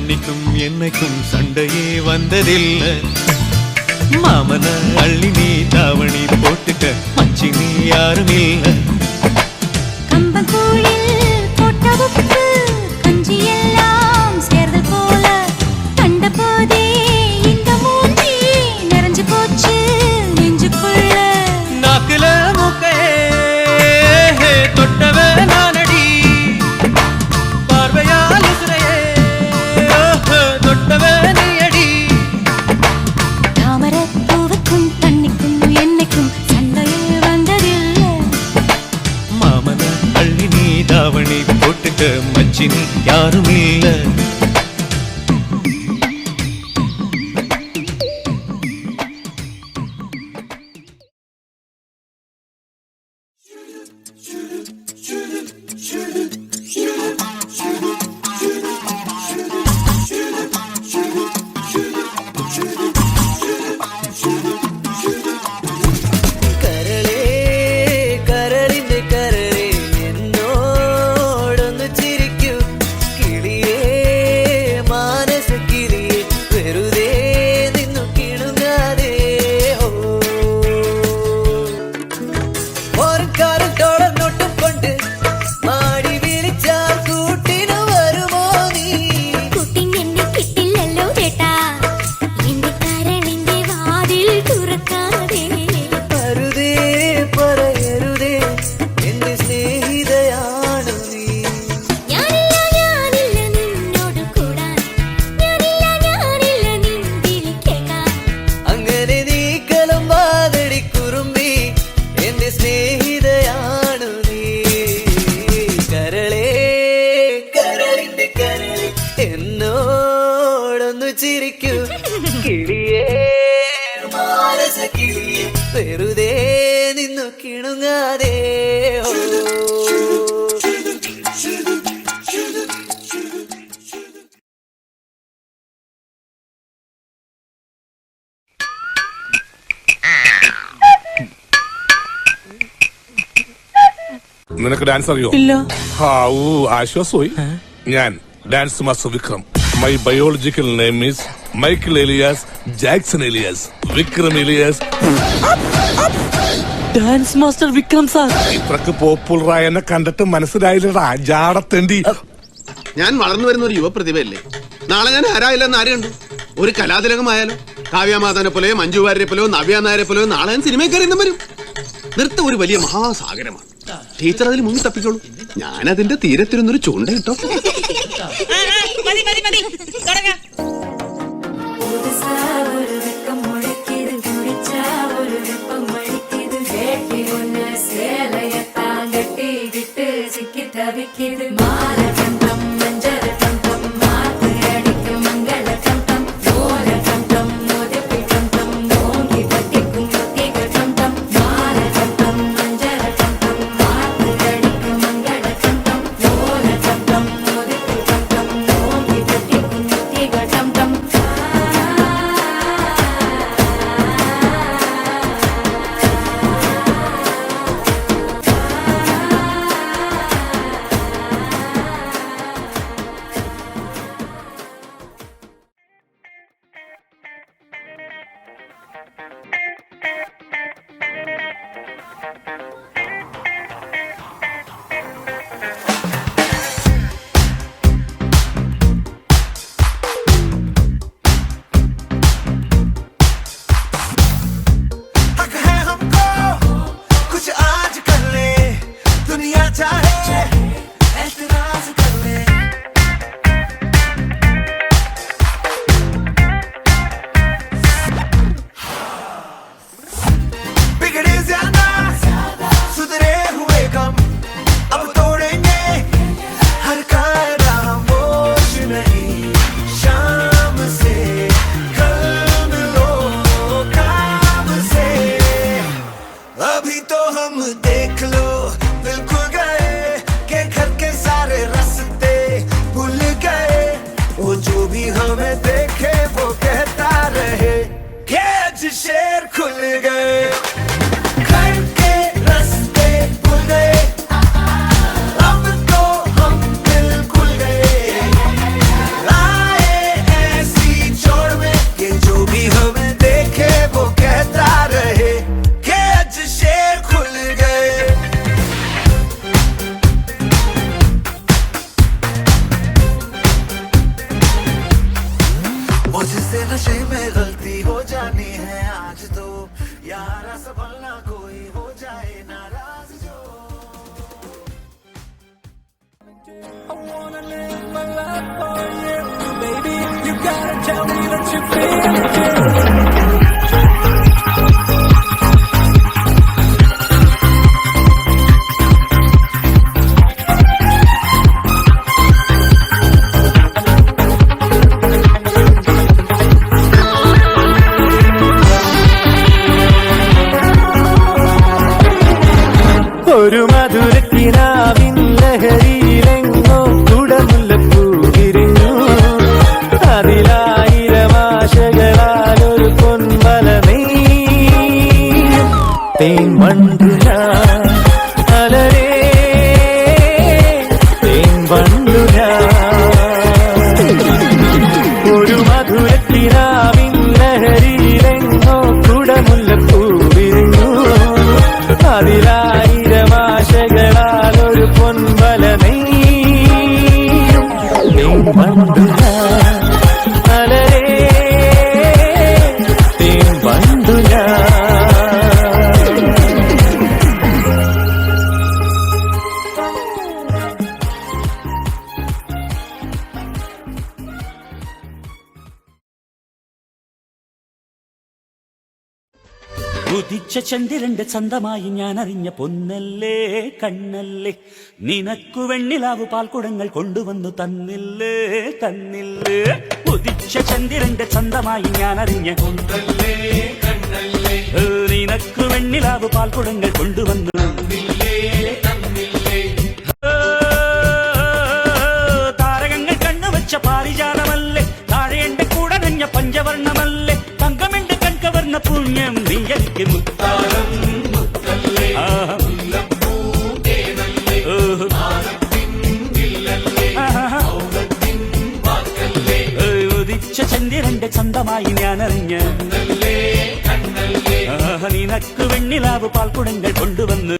அன்னைக்கும் என்னைக்கும் சண்டையே வந்ததில்லை. மாமன அள்ளி நீ தாவணி போட்டுக்க மச்சி நீ யாரும் இல்லை. தாவணி போட்டுக்க மச்சி நீ யாரும் இல்லை. എന്നോടൊന്നു ചിരിക്കൂ കിളിയേ മാനസ കിളിയേ വെറുതെ നിന്നു കിണുങ്ങാതെ. നിനക്ക് ഡാൻസ് അറിയോ? ഇല്ല. ആശ്വാസമായി. ഞാൻ dance master Vikram. My biological name is Michael alias Jackson alias Vikram alias. Dance master Vikram sir. ഇത്രക്ക് പോപ്പുലറായ എന്നെ കണ്ടിട്ട് മനസ്സിലായില്ലടാ ജാടത്തേണ്ടി. ഞാൻ വളർന്നു വരുന്ന ഒരു യുവപ്രതിഭയല്ലേ. നാളെ ഞാൻ ആരായില്ലെന്ന് ആര് കണ്ടു? ഒരു കലാതിലകമായാലോ, കാവ്യമാധവനെ പോലെയോ മഞ്ജു വാര്യരെ പോലെയോ നവ്യ നായരെ പോലെയോ നാളെ ഞാൻ സിനിമയിൽ കയറി വരും. നൃത്തം ഒരു വലിയ മഹാസാഗരമാണ്. ടീച്ചർ അതിൽ മുങ്ങി തപ്പിക്കോളൂ. ഞാൻ അതിന്റെ തീരത്തിരുന്നൊരു ചൂണ്ട കിട്ടോ. आज से नशे में गलती हो जानी है आज तो यारा संभलना कोई हो जाए नाराज जो I wanna live my life for you, baby. You gotta tell me that you feel it too. ഒരു മധുരക്കിനാവിൻ ലഹരിയിലെങ്ങോ കുടമുല്ലപ്പൂ വിരിഞ്ഞു അതിലായിരം ആശകളാൽ ഒരു പൊൻവല നെയ്യും തേൻ വണ്ടു ഞാൻ അലരേ തേൻ വണ്ടു ഞാൻ ഒരു മധുരക്കിനാവിൻ ലഹരിയിലെങ്ങോ കുടമുല്ലപ്പൂ വിരിഞ്ഞു അതിലായിരം ആശകളാൽ ഒരു പൊൻവല നെയ്യും തേൻ വണ്ടു ഞാൻ അലരേ തേൻ വണ്ടു ഞാൻ ഉദിച്ച ചന്ദ്രന്റെ ചന്തമായി ഞാൻ അറിഞ്ഞ പൊന്നല്ലേ കണ്ണല്ലേ നിനക്കു വെണ്ണിലാവു പാൽക്കുടങ്ങൾ കൊണ്ടുവന്നു തന്നില്ലേ തന്നില്ലേ ഉദിച്ച ചന്ദ്രന്റെ ചന്തമായി ഞാൻ അറിഞ്ഞ പൊന്നല്ലേ കണ്ണല്ലേ നിനക്കു വെണ്ണിലാവു പാൽക്കുടങ്ങൾ കൊണ്ടുവന്നു തന്നില്ലേ തന്നില്ലേ താരകങ്ങൾ കണ്ണുവച്ച പാരിജാതമല്ലേ താഴെ എന്റെ കൂടെ നഞ്ഞ പഞ്ചവർണ്ണമല്ലേ തങ്കമെന്റെ കൺകവർണ്ണ പുണ്യം നീ എനിക്ക് മുത്താരം മുത്തല്ലേ ഉദിച്ച ചന്ദ്രന്റെ ചന്തമായി ഞാൻ അറിഞ്ഞ നിനക്ക് വെണ്ണിലാവ് പാൽക്കുടങ്ങൾ കൊണ്ടുവന്ന്